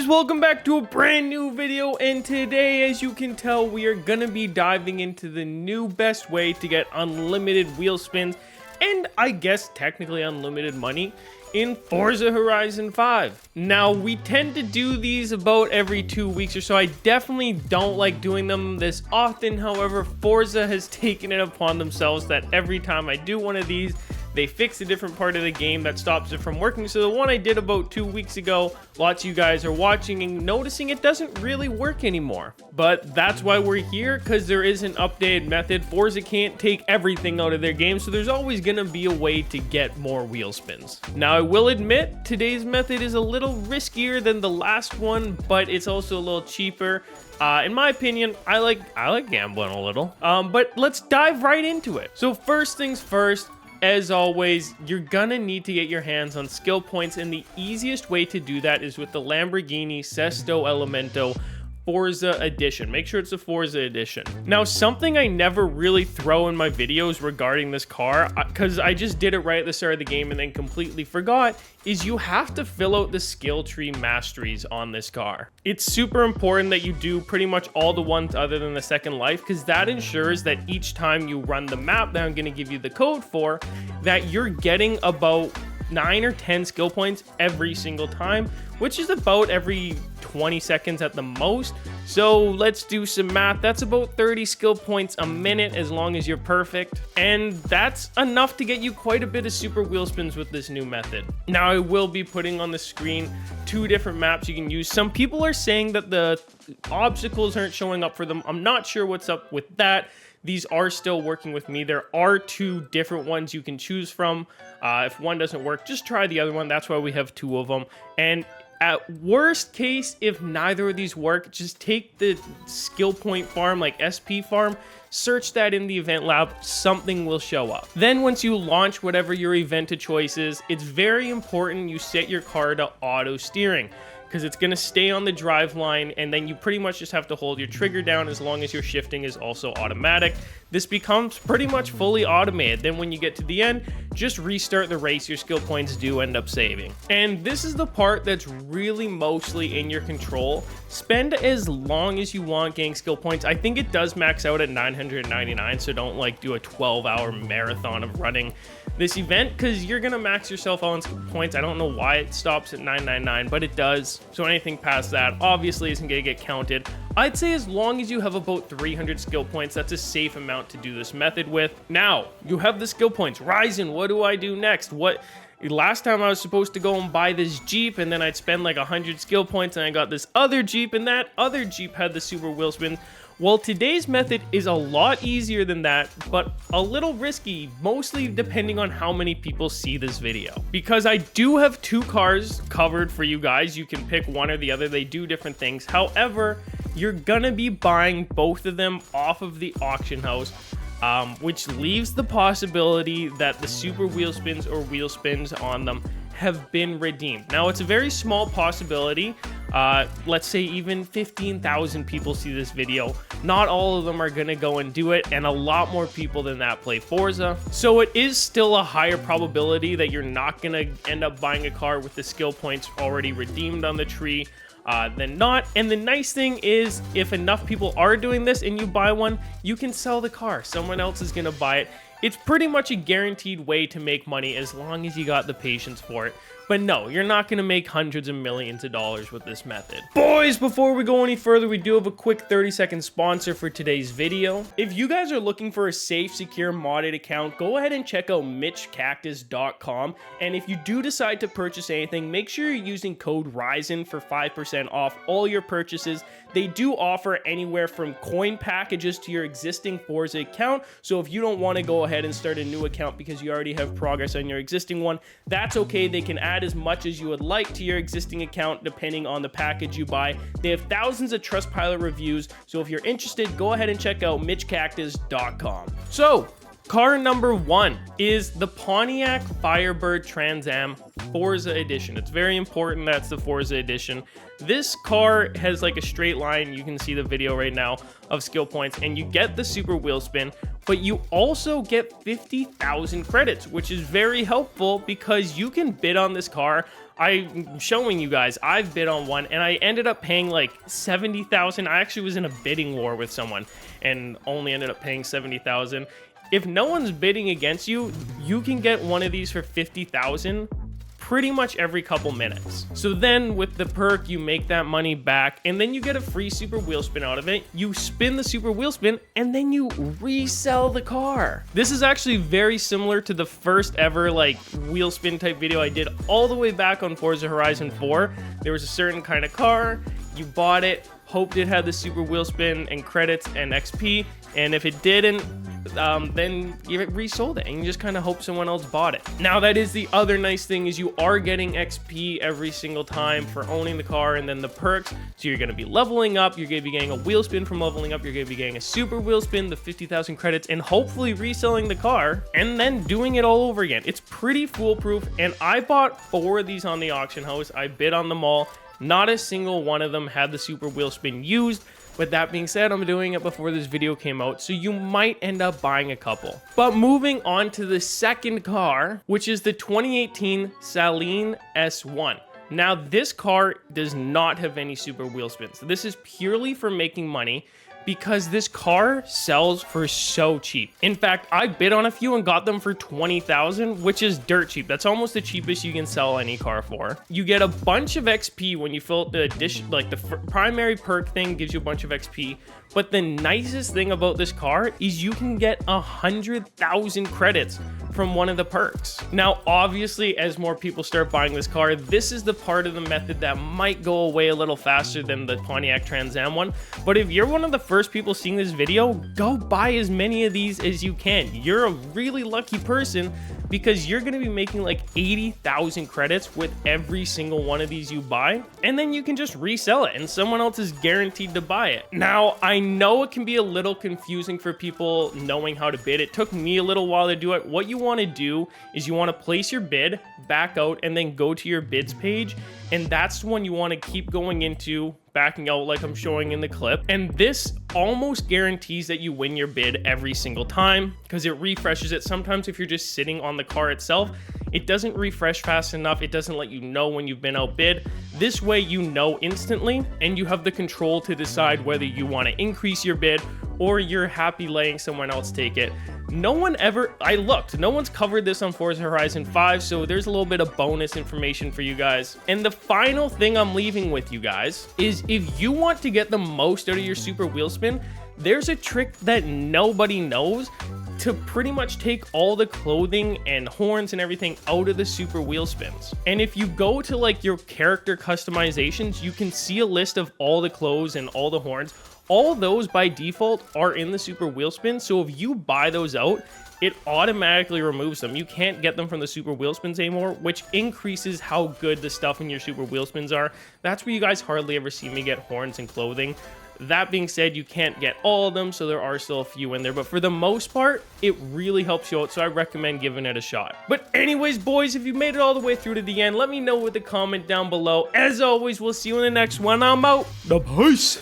Boys, welcome back to a brand new video, and today, as you can tell, we are gonna be diving into the new best way to get unlimited wheel spins and I guess technically unlimited money in Forza Horizon 5. Now, we tend to do these about every 2 weeks or so. I definitely don't like doing them this often. However, Forza has taken it upon themselves that every time I do one of these, they fix a different part of the game that stops it from working. So the one I did about 2 weeks ago, lots of you guys are watching and noticing it doesn't really work anymore. But that's why we're here, because there is an updated method. Forza can't take everything out of their game, so there's always gonna be a way to get more wheel spins. Now, I will admit, today's method is a little riskier than the last one, but it's also a little cheaper. In my opinion, I like gambling a little. But let's dive right into it. So first things first, as always, you're gonna need to get your hands on skill points, and the easiest way to do that is with the Lamborghini Sesto Elemento Forza Edition. Make sure it's a Forza Edition. Now, something I never really throw in my videos regarding this car, because I just did it right at the start of the game and then completely forgot, is you have to fill out the skill tree masteries on this car. It's super important that you do pretty much all the ones other than the second life, because that ensures that each time you run the map that I'm going to give you the code for, that you're getting about 9 or 10 skill points every single time, which is about every 20 seconds at the most. So let's do some math. That's about 30 skill points a minute as long as you're perfect. And that's enough to get you quite a bit of super wheel spins with this new method. Now, I will be putting on the screen 2 different maps you can use. Some people are saying that the obstacles aren't showing up for them. I'm not sure what's up with that. These are still working with me. There are 2 different ones you can choose from. If one doesn't work, just try the other one. That's why we have 2 of them. And at worst case, if neither of these work, just take the skill point farm, like SP farm, search that in the event lab, something will show up. Then once you launch whatever your event of choice is, it's very important you set your car to auto steering, because it's going to stay on the drive line, and then you pretty much just have to hold your trigger down as long as your shifting is also automatic. This becomes pretty much fully automated. Then when you get to the end, just restart the race. Your skill points do end up saving. And this is the part that's really mostly in your control. Spend as long as you want getting skill points. I think it does max out at 999, so don't like do a 12-hour marathon of running this event, because you're gonna max yourself out on skill points. I don't know why it stops at 999, but it does. So anything past that obviously isn't gonna get counted. I'd say as long as you have about 300 skill points, that's a safe amount to do this method with. Now, you have the skill points. Rizon, what do I do next? Last time I was supposed to go and buy this Jeep, and then I'd spend like 100 skill points, and I got this other Jeep, and that other Jeep had the super wheel spins. Well, today's method is a lot easier than that, but a little risky, mostly depending on how many people see this video. Because I do have 2 cars covered for you guys. You can pick one or the other. They do different things. However, you're gonna be buying both of them off of the auction house, which leaves the possibility that the super wheel spins or wheel spins on them have been redeemed. Now, it's a very small possibility. Let's say even 15,000 people see this video. Not all of them are gonna go and do it, and a lot more people than that play Forza. So it is still a higher probability that you're not gonna end up buying a car with the skill points already redeemed on the tree than not. And the nice thing is, if enough people are doing this and you buy one, you can sell the car. Someone else is gonna buy it. It's pretty much a guaranteed way to make money as long as you got the patience for it. But no, you're not going to make hundreds of millions of dollars with this method. Boys, before we go any further, we do have a quick 30-second sponsor for today's video. If you guys are looking for a safe, secure, modded account, go ahead and check out MitchCactus.com. And if you do decide to purchase anything, make sure you're using code Rizon for 5% off all your purchases. They do offer anywhere from coin packages to your existing Forza account. So if you don't want to go ahead and start a new account because you already have progress on your existing one, that's okay. They can add as much as you would like to your existing account depending on the package you buy. They have thousands of Trustpilot reviews, so if you're interested, go ahead and check out MitchCactus.com. So, car number 1 is the Pontiac Firebird Trans Am Forza Edition. It's very important that's the Forza Edition. This car has like a straight line, you can see the video right now, of skill points, and you get the super wheel spin, but you also get 50,000 credits, which is very helpful because you can bid on this car I'm showing you guys, I've bid on one and I ended up paying like 70,000. I actually was in a bidding war with someone and only ended up paying 70,000. If no one's bidding against you, you can get one of these for 50,000 pretty much every couple minutes. So then with the perk, you make that money back and then you get a free super wheel spin out of it. You spin the super wheel spin and then you resell the car. This is actually very similar to the first ever like wheel spin type video I did all the way back on Forza Horizon 4. There was a certain kind of car, you bought it, hoped it had the super wheel spin and credits and XP, and if it didn't, then you resold it and you just kind of hope someone else bought it. Now that is the other nice thing, is you are getting XP every single time for owning the car, and then the perks, so you're going to be leveling up, you're going to be getting a wheel spin from leveling up, you're going to be getting a super wheel spin, the 50,000 credits, and hopefully reselling the car and then doing it all over again. It's pretty foolproof, and I bought 4 of these on the auction house. I bid on them all. Not a single one of them had the super wheel spin used. But that being said, I'm doing it before this video came out, so you might end up buying a couple. But moving on to the second car, which is the 2018 Saleen S1. Now, this car does not have any super wheel spins. This is purely for making money, because this car sells for so cheap. In fact, I bid on a few and got them for 20,000, which is dirt cheap. That's almost the cheapest you can sell any car for. You get a bunch of XP when you fill out the addition, like the primary perk thing gives you a bunch of XP. But the nicest thing about this car is you can get 100,000 credits from one of the perks. Now, obviously, as more people start buying this car, this is the part of the method that might go away a little faster than the Pontiac Trans Am one. But if you're one of the first people seeing this video, go buy as many of these as you can. You're a really lucky person, because you're going to be making like 80,000 credits with every single one of these you buy, and then you can just resell it and someone else is guaranteed to buy it. Now, I know it can be a little confusing for people knowing how to bid. It took me a little while to do it. What you want to do is you want to place your bid, back out, and then go to your bids page, and that's when you want to keep going into backing out like I'm showing in the clip. And this almost guarantees that you win your bid every single time, because it refreshes it. Sometimes if you're just sitting on the car itself, it doesn't refresh fast enough. It doesn't let you know when you've been outbid. This way you know instantly, and you have the control to decide whether you want to increase your bid or you're happy letting someone else take it. No one ever, I looked, no one's covered this on Forza Horizon 5, so there's a little bit of bonus information for you guys. And the final thing I'm leaving with you guys is, if you want to get the most out of your super wheel spin, there's a trick that nobody knows to pretty much take all the clothing and horns and everything out of the super wheel spins. And if you go to like your character customizations, you can see a list of all the clothes and all the horns. All those by default are in the super wheel spin, so if you buy those out, it automatically removes them. You can't get them from the super wheel spins anymore, which increases how good the stuff in your super wheel spins are. That's where you guys hardly ever see me get horns and clothing. That being said, you can't get all of them, so there are still a few in there, but for the most part, it really helps you out, so I recommend giving it a shot. But anyways, boys, if you made it all the way through to the end, let me know with a comment down below. As always, we'll see you in the next one. I'm out. The peace.